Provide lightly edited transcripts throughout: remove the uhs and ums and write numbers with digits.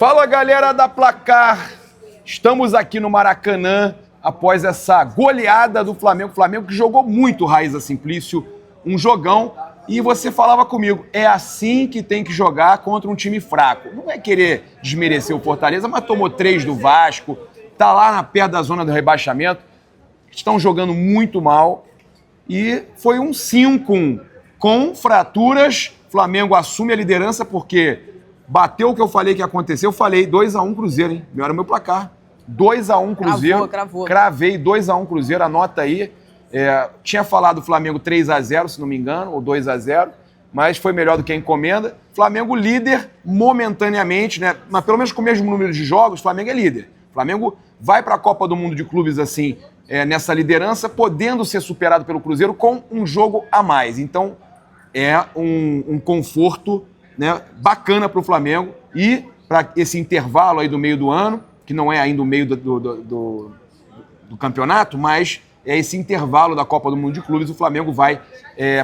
Fala, galera da Placar! Estamos aqui no Maracanã após essa goleada do Flamengo. O Flamengo que jogou muito, Raíza Simplício, um jogão. E você falava comigo, é assim que tem que jogar contra um time fraco. Não é querer desmerecer o Fortaleza, mas tomou 3 do Vasco, tá lá perto da zona do rebaixamento. Estão jogando muito mal e foi um 5-1 com fraturas. O Flamengo assume a liderança porque bateu o que eu falei que ia acontecer. Eu falei 2-1 Cruzeiro, hein? Meu era meu placar. 2-1 Cruzeiro. Cravou. Cravei 2-1 Cruzeiro, anota aí. Tinha falado Flamengo 3-0, se não me engano, ou 2-0, mas foi melhor do que a encomenda. Flamengo líder momentaneamente, né? Mas pelo menos com o mesmo número de jogos, Flamengo é líder. Flamengo vai para a Copa do Mundo de Clubes assim, nessa liderança, podendo ser superado pelo Cruzeiro com um jogo a mais. Então é um conforto, né, bacana para o Flamengo e para esse intervalo aí do meio do ano, que não é ainda o meio do campeonato, mas é esse intervalo da Copa do Mundo de Clubes. O Flamengo vai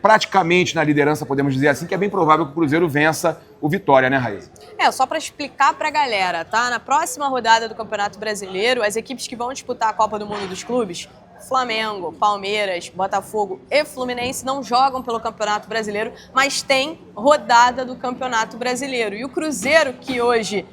praticamente na liderança, podemos dizer assim, que é bem provável que o Cruzeiro vença o Vitória, né, Raíssa? Só para explicar para a galera, tá? Na próxima rodada do Campeonato Brasileiro, as equipes que vão disputar a Copa do Mundo dos Clubes, Flamengo, Palmeiras, Botafogo e Fluminense não jogam pelo Campeonato Brasileiro, mas tem rodada do Campeonato Brasileiro. E o Cruzeiro, que hoje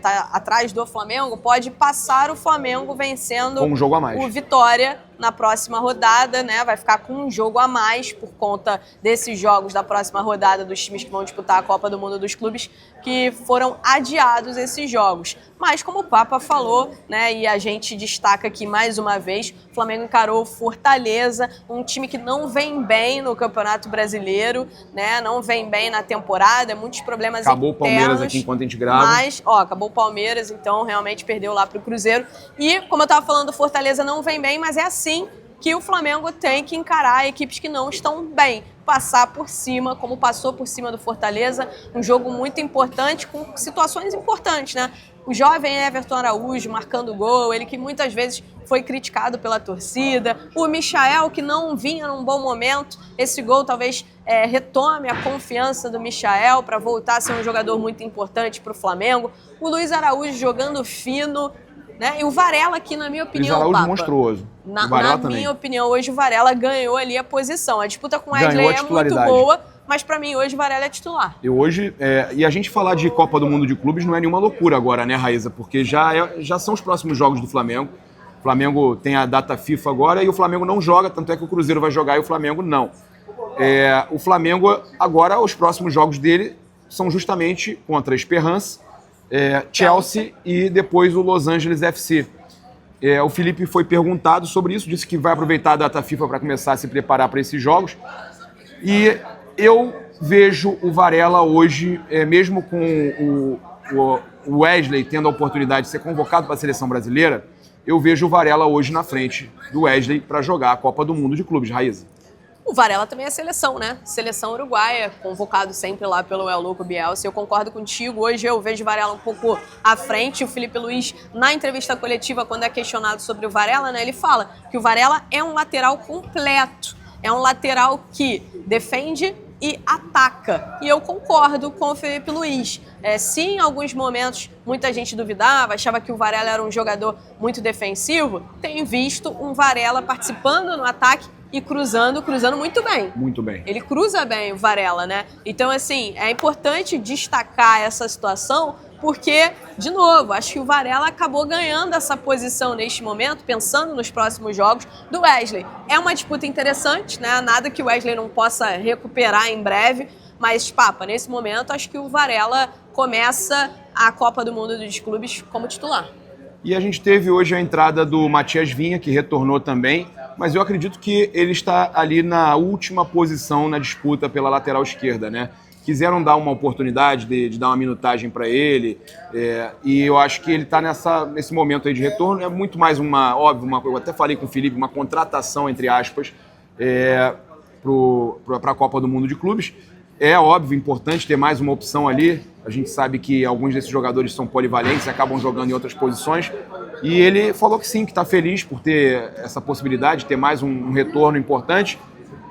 tá atrás do Flamengo, pode passar o Flamengo vencendo com um jogo a mais. O Vitória na próxima rodada, né? Vai ficar com um jogo a mais por conta desses jogos da próxima rodada dos times que vão disputar a Copa do Mundo dos Clubes, que foram adiados esses jogos. Mas como o Papa falou, né, e a gente destaca aqui mais uma vez, o Flamengo encarou Fortaleza, um time que não vem bem no Campeonato Brasileiro, né? Não vem bem na temporada, muitos problemas internos. Acabou o Palmeiras aqui enquanto a gente grava. Mas, acabou o Palmeiras, então realmente perdeu lá pro Cruzeiro. E, como eu tava falando, o Fortaleza não vem bem, mas é assim que o Flamengo tem que encarar equipes que não estão bem. Passar por cima, como passou por cima do Fortaleza, um jogo muito importante, com situações importantes, né? O jovem Everton Araújo marcando gol, ele que muitas vezes foi criticado pela torcida. O Michael, que não vinha num bom momento. Esse gol talvez retome a confiança do Michael para voltar a ser um jogador muito importante para o Flamengo. O Luiz Araújo jogando fino, né? E o Varela aqui, na minha opinião, Luiz Araújo monstruoso. Na minha opinião, hoje o Varela ganhou ali a posição. A disputa com o Wesley é muito boa, mas para mim hoje o Varela é titular. E a gente falar de Copa do Mundo de Clubes não é nenhuma loucura agora, né, Raíza? Porque já são os próximos jogos do Flamengo. O Flamengo tem a data FIFA agora e o Flamengo não joga, tanto é que o Cruzeiro vai jogar e o Flamengo não. O Flamengo agora, os próximos jogos dele são justamente contra a Esperance, Chelsea e depois o Los Angeles FC. O Felipe foi perguntado sobre isso, disse que vai aproveitar a data FIFA para começar a se preparar para esses jogos. E eu vejo o Varela hoje, mesmo com o Wesley tendo a oportunidade de ser convocado para a seleção brasileira, eu vejo o Varela hoje na frente do Wesley para jogar a Copa do Mundo de Clubes, Raíza. O Varela também é seleção, né? Seleção uruguaia, convocado sempre lá pelo El Louco Bielsa. Eu concordo contigo. Hoje eu vejo o Varela um pouco à frente. O Felipe Luiz, na entrevista coletiva, quando é questionado sobre o Varela, né, ele fala que o Varela é um lateral completo. É um lateral que defende e ataca. E eu concordo com o Felipe Luiz. Se em alguns momentos muita gente duvidava, achava que o Varela era um jogador muito defensivo, tem visto um Varela participando no ataque e cruzando muito bem. Muito bem. Ele cruza bem o Varela, né? Então, assim, é importante destacar essa situação porque, de novo, acho que o Varela acabou ganhando essa posição neste momento, pensando nos próximos jogos, do Wesley. É uma disputa interessante, né? Nada que o Wesley não possa recuperar em breve, mas, Papa, nesse momento, acho que o Varela começa a Copa do Mundo dos Clubes como titular. E a gente teve hoje a entrada do Matias Vinha, que retornou também, mas eu acredito que ele está ali na última posição na disputa pela lateral esquerda, né? Quiseram dar uma oportunidade de dar uma minutagem para ele, e eu acho que ele está nesse momento aí de retorno. É muito mais eu até falei com o Felipe, uma contratação, entre aspas, para a Copa do Mundo de Clubes. É óbvio, importante ter mais uma opção ali. A gente sabe que alguns desses jogadores são polivalentes, acabam jogando em outras posições. E ele falou que sim, que está feliz por ter essa possibilidade de ter mais um retorno importante.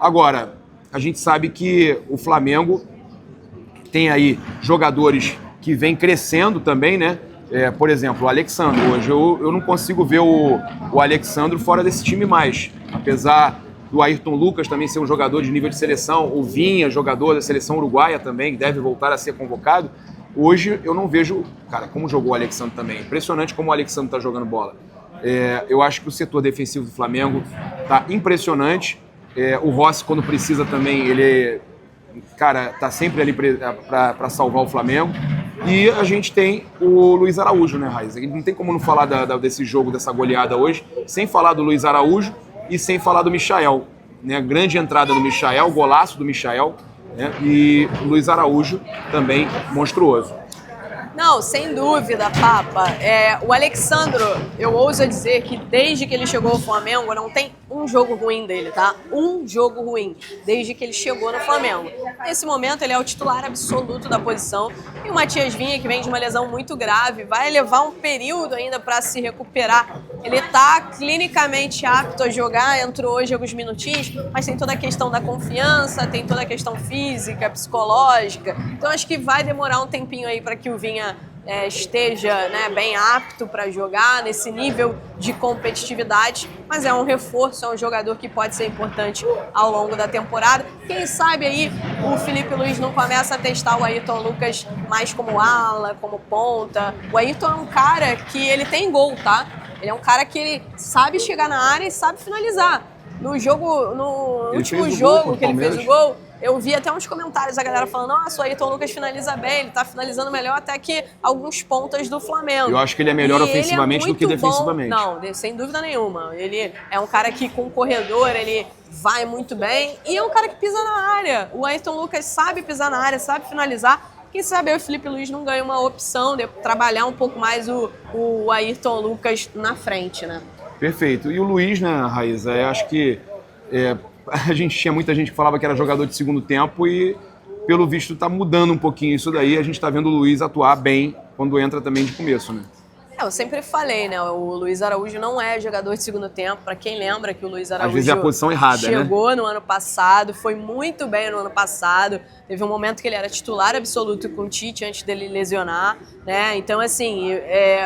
Agora, a gente sabe que o Flamengo tem aí jogadores que vem crescendo também, né? Por exemplo, o Alexandro. Hoje eu não consigo ver o Alexandro fora desse time mais. Apesar do Ayrton Lucas também ser um jogador de nível de seleção, o Vinha, jogador da seleção uruguaia também, que deve voltar a ser convocado. Hoje eu não vejo, cara, como jogou o Alexandro também. Impressionante como o Alexandro está jogando bola. Eu acho que o setor defensivo do Flamengo está impressionante. O Rossi, quando precisa também, ele, cara, tá sempre ali para salvar o Flamengo. E a gente tem o Luiz Araújo, né, Raiz? Não tem como não falar desse jogo, dessa goleada hoje, sem falar do Luiz Araújo e sem falar do Michael. Né? Grande entrada do Michael, golaço do Michael, né? E o Luiz Araújo também monstruoso. Não, sem dúvida, Papa. O Alexandro, eu ouso dizer que desde que ele chegou ao Flamengo, não tem um jogo ruim dele, tá? Um jogo ruim, desde que ele chegou no Flamengo. Nesse momento, ele é o titular absoluto da posição. E o Matias Vinha, que vem de uma lesão muito grave, vai levar um período ainda para se recuperar. Ele tá clinicamente apto a jogar, entrou hoje alguns minutinhos, mas tem toda a questão da confiança, tem toda a questão física, psicológica. Então, acho que vai demorar um tempinho aí para que o Vinha esteja, né, bem apto para jogar nesse nível de competitividade, mas é um reforço, é um jogador que pode ser importante ao longo da temporada. Quem sabe aí o Felipe Luiz não começa a testar o Ayrton Lucas mais como ala, como ponta. O Ayrton é um cara que ele tem gol, tá? Ele é um cara que ele sabe chegar na área e sabe finalizar. No último jogo que ele fez o gol, eu vi até uns comentários da galera falando: nossa, o Ayrton Lucas finaliza bem, ele tá finalizando melhor até que alguns pontas do Flamengo. Eu acho que ele é melhor ofensivamente do que defensivamente. Não, sem dúvida nenhuma. Ele é um cara que com corredor, ele vai muito bem e é um cara que pisa na área. O Ayrton Lucas sabe pisar na área, sabe finalizar. Quem sabe o Felipe Luiz não ganha uma opção de trabalhar um pouco mais o Ayrton Lucas na frente, né? Perfeito. E o Luiz, né, Raíza, acho que tinha muita gente que falava que era jogador de segundo tempo e, pelo visto, tá mudando um pouquinho isso daí. A gente tá vendo o Luiz atuar bem quando entra também de começo, né? Eu sempre falei, né? O Luiz Araújo não é jogador de segundo tempo. Para quem lembra que o Luiz Araújo às vezes é a posição errada, chegou no ano passado, foi muito bem no ano passado. Teve um momento que ele era titular absoluto com o Tite antes dele lesionar, né? Então, assim,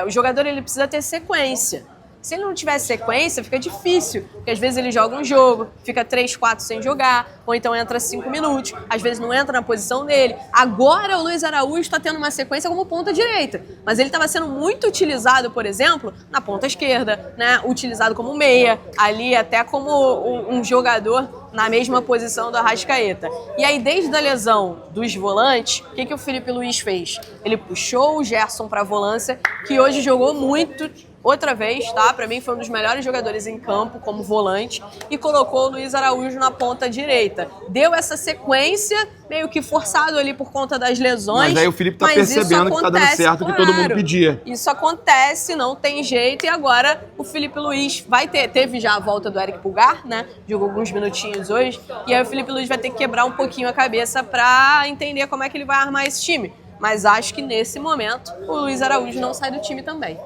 o jogador ele precisa ter sequência. Se ele não tiver sequência, fica difícil, porque às vezes ele joga um jogo, fica 3, 4 sem jogar, ou então entra 5 minutos, às vezes não entra na posição dele. Agora o Luiz Araújo está tendo uma sequência como ponta direita, mas ele estava sendo muito utilizado, por exemplo, na ponta esquerda, né? Utilizado como meia, ali até como um jogador na mesma posição do Arrascaeta. E aí, desde a lesão dos volantes, o que o Felipe Luiz fez? Ele puxou o Gerson para a volância, que hoje jogou muito, outra vez, tá? Pra mim foi um dos melhores jogadores em campo como volante e colocou o Luiz Araújo na ponta direita. Deu essa sequência, meio que forçado ali por conta das lesões. Mas aí o Felipe tá percebendo que tá dando certo, claro, que todo mundo pedia. Isso acontece, não tem jeito. E agora o Felipe Luiz teve já a volta do Eric Pulgar, né? Jogou alguns minutinhos hoje. E aí o Felipe Luiz vai ter que quebrar um pouquinho a cabeça pra entender como é que ele vai armar esse time. Mas acho que nesse momento o Luiz Araújo não sai do time também.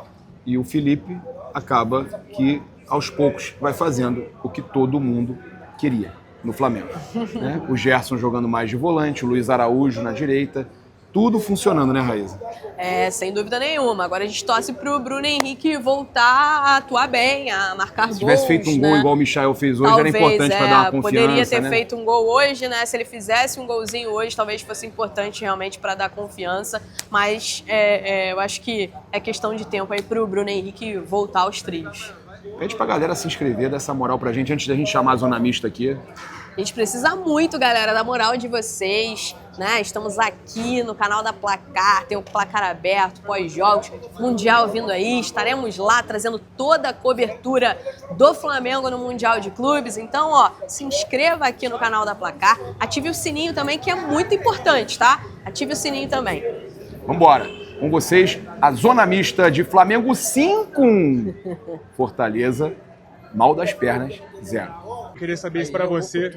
E o Felipe acaba que, aos poucos, vai fazendo o que todo mundo queria no Flamengo. Né? O Gerson jogando mais de volante, o Luiz Araújo na direita, tudo funcionando, né, Raíza? Sem dúvida nenhuma. Agora a gente torce pro Bruno Henrique voltar a atuar bem, a marcar gols. Se tivesse feito um gol igual o Michael fez hoje, talvez, era importante para dar uma confiança. Poderia ter feito um gol hoje, né? Se ele fizesse um golzinho hoje, talvez fosse importante realmente para dar confiança. Mas eu acho que é questão de tempo aí pro Bruno Henrique voltar aos trilhos. Pede pra galera se inscrever, dar essa moral pra gente, antes da gente chamar a Zona Mista aqui. A gente precisa muito, galera, da moral de vocês, né? Estamos aqui no canal da Placar, tem o Placar Aberto, pós-jogos, Mundial vindo aí, estaremos lá trazendo toda a cobertura do Flamengo no Mundial de Clubes. Então, ó, se inscreva aqui no canal da Placar, ative o sininho também, que é muito importante, tá? Ative o sininho também. Vambora! Com vocês, a Zona Mista de Flamengo 5. Fortaleza, mal das pernas, 0. Eu queria saber isso para você.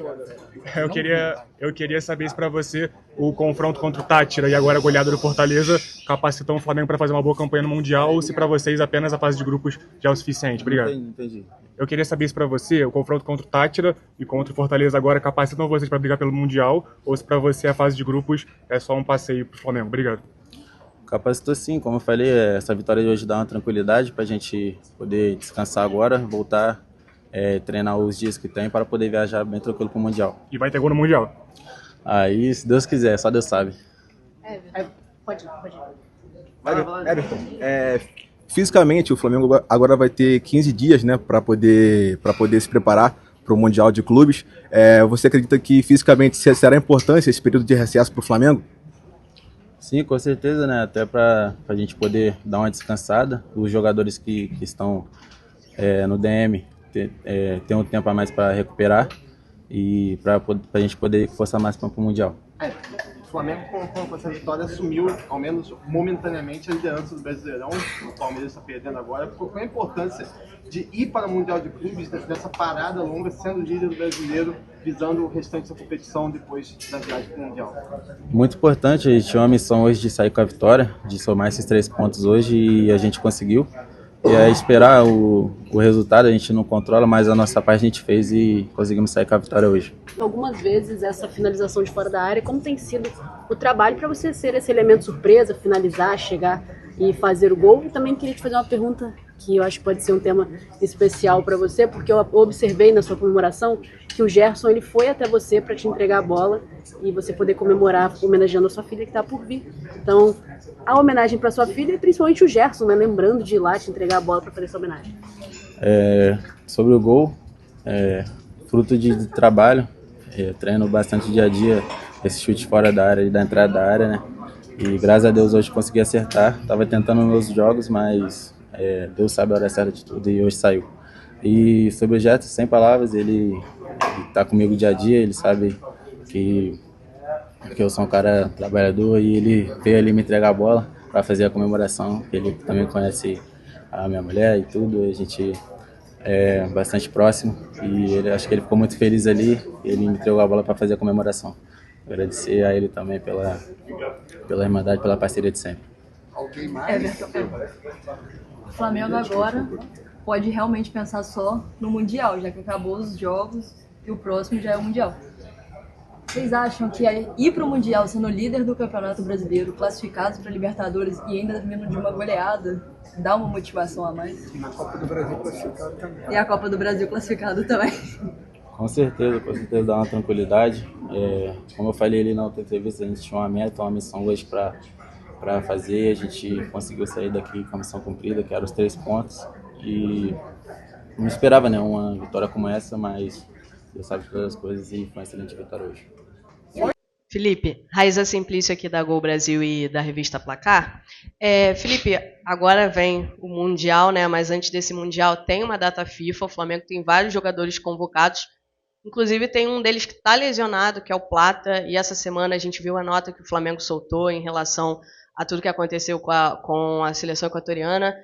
Eu queria saber isso para você. O confronto contra o Tátira e agora a goleada do Fortaleza capacitam o Flamengo para fazer uma boa campanha no Mundial, ou se para vocês apenas a fase de grupos já é o suficiente? Obrigado. Entendi. Eu queria saber isso para você. O confronto contra o Tátira e contra o Fortaleza agora capacitam vocês para brigar pelo Mundial, ou se para você a fase de grupos é só um passeio pro Flamengo? Obrigado. Capacitou sim, como eu falei, essa vitória de hoje dá uma tranquilidade para a gente poder descansar agora, voltar, treinar os dias que tem para poder viajar bem tranquilo para o Mundial. E vai ter gol no Mundial? Aí, se Deus quiser, só Deus sabe. Pode ir. Everton, fisicamente o Flamengo agora vai ter 15 dias, né, para poder se preparar para o Mundial de Clubes. Você acredita que fisicamente será importante esse período de recesso para o Flamengo? Sim, com certeza, né? Até para a gente poder dar uma descansada. Os jogadores que estão no DM ter um tempo a mais para recuperar e para a gente poder forçar mais para o Mundial. O Flamengo, com essa vitória, assumiu, ao menos momentaneamente, a liderança do Brasileirão. O Palmeiras está perdendo agora. Qual é a importância de ir para o Mundial de Clubes, dessa parada longa, sendo líder do Brasileiro, visando o restante da competição depois da viagem para o Mundial? Muito importante, a gente tinha uma missão hoje de sair com a vitória, de somar esses 3 pontos hoje e a gente conseguiu. E é esperar o resultado, a gente não controla, mas a nossa parte a gente fez e conseguimos sair com a vitória hoje. Algumas vezes essa finalização de fora da área, como tem sido o trabalho para você ser esse elemento surpresa, finalizar, chegar e fazer o gol? E também queria te fazer uma pergunta que eu acho que pode ser um tema especial para você, porque eu observei na sua comemoração que o Gerson ele foi até você para te entregar a bola e você poder comemorar homenageando a sua filha que está por vir. Então, a homenagem para sua filha e principalmente o Gerson, né, lembrando de ir lá te entregar a bola para fazer essa homenagem. Sobre o gol, fruto de trabalho, treino bastante dia a dia, esse chute fora da área e da entrada da área, né? E graças a Deus hoje consegui acertar. Estava tentando nos jogos, mas Deus sabe a hora certa de tudo e hoje saiu. E sobre o Gerson, sem palavras, ele está comigo dia a dia, ele sabe que eu sou um cara trabalhador e ele veio ali me entregar a bola para fazer a comemoração. Ele também conhece a minha mulher e tudo, a gente é bastante próximo e acho que ele ficou muito feliz ali, ele me entregou a bola para fazer a comemoração. Agradecer a ele também pela irmandade, pela parceria de sempre. O Flamengo agora pode realmente pensar só no Mundial, já que acabou os jogos e o próximo já é o Mundial. Vocês acham que ir para o Mundial sendo líder do Campeonato Brasileiro, classificados para Libertadores e ainda vindo de uma goleada, dá uma motivação a mais? E na Copa do Brasil classificado também. E a Copa do Brasil classificado também. Com certeza dá uma tranquilidade. Como eu falei ali na outra entrevista, a gente tinha uma meta, uma missão hoje para fazer, a gente conseguiu sair daqui com a missão cumprida, que eram os 3 pontos. E não esperava, né, uma vitória como essa, mas Deus sabe todas as coisas e foi uma excelente vitória hoje. Felipe, Raíza Simplício aqui da Gol Brasil e da revista Placar. Felipe, agora vem o Mundial, né? Mas antes desse Mundial tem uma data FIFA, o Flamengo tem vários jogadores convocados, inclusive tem um deles que está lesionado, que é o Plata, e essa semana a gente viu a nota que o Flamengo soltou em relação a tudo que aconteceu com a seleção equatoriana.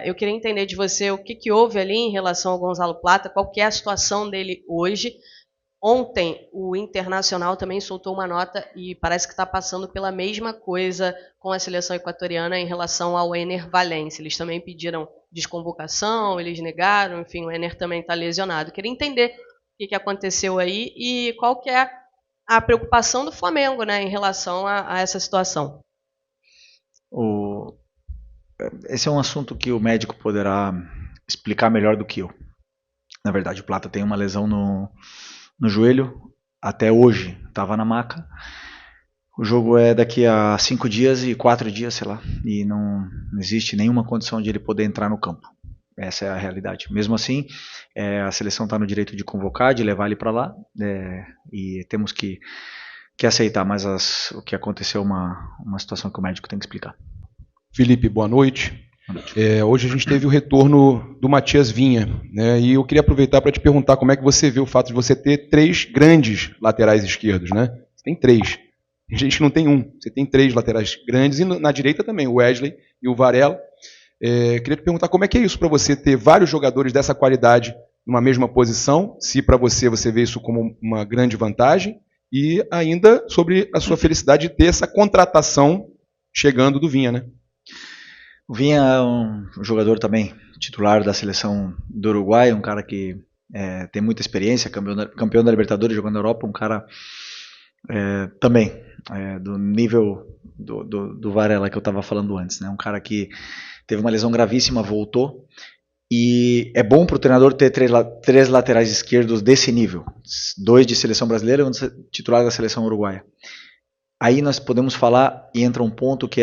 Eu queria entender de você o que houve ali em relação ao Gonzalo Plata, qual que é a situação dele hoje. Ontem, o Internacional também soltou uma nota e parece que está passando pela mesma coisa com a seleção equatoriana em relação ao Ener Valencia. Eles também pediram desconvocação, eles negaram, enfim, o Ener também está lesionado. Queria entender o que aconteceu aí e qual que é a preocupação do Flamengo, né, em relação a essa situação. Esse é um assunto que o médico poderá explicar melhor do que eu. Na verdade, o Plata tem uma lesão no joelho, até hoje estava na maca. O jogo é daqui a 5 dias e 4 dias, sei lá, e não existe nenhuma condição de ele poder entrar no campo. Essa é a realidade. Mesmo assim, a seleção está no direito de convocar, de levar ele para lá, e temos que aceitar, mas o que aconteceu é uma situação que o médico tem que explicar. Felipe, boa noite. Hoje a gente teve o retorno do Matias Vinha, né? E eu queria aproveitar para te perguntar como é que você vê o fato de você ter 3 grandes laterais esquerdos, né? Você tem 3. A gente não tem um. Você tem 3 laterais grandes e na direita também, o Wesley e o Varela. Queria te perguntar como é que é isso para você ter vários jogadores dessa qualidade numa mesma posição, se para você vê isso como uma grande vantagem, e ainda sobre a sua felicidade de ter essa contratação chegando do Vinha, né? O Vinha é um jogador também titular da seleção do Uruguai, um cara que tem muita experiência, campeão da Libertadores jogando na Europa, um cara Também, do nível do Varela que eu estava falando antes, né? Um cara que teve uma lesão gravíssima, voltou, e é bom para o treinador ter três laterais esquerdos desse nível, 2 de seleção brasileira e 1 titular da seleção uruguaia. Aí nós podemos falar, e entra um ponto que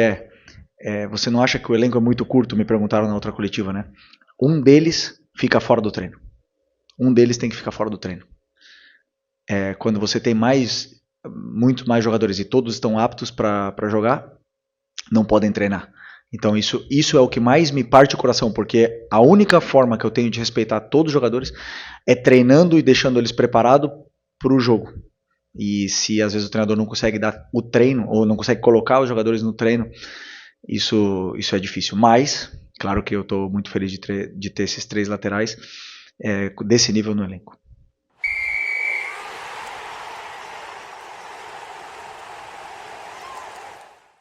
você não acha que o elenco é muito curto? Me perguntaram na outra coletiva, né? Um deles fica fora do treino. Um deles tem que ficar fora do treino. Quando você tem muito mais jogadores e todos estão aptos para jogar, não podem treinar. Então isso é o que mais me parte o coração, porque a única forma que eu tenho de respeitar todos os jogadores é treinando e deixando eles preparados para o jogo. E se às vezes o treinador não consegue dar o treino, ou não consegue colocar os jogadores no treino, isso é difícil. Mas, claro que eu estou muito feliz de ter esses 3 laterais desse nível no elenco.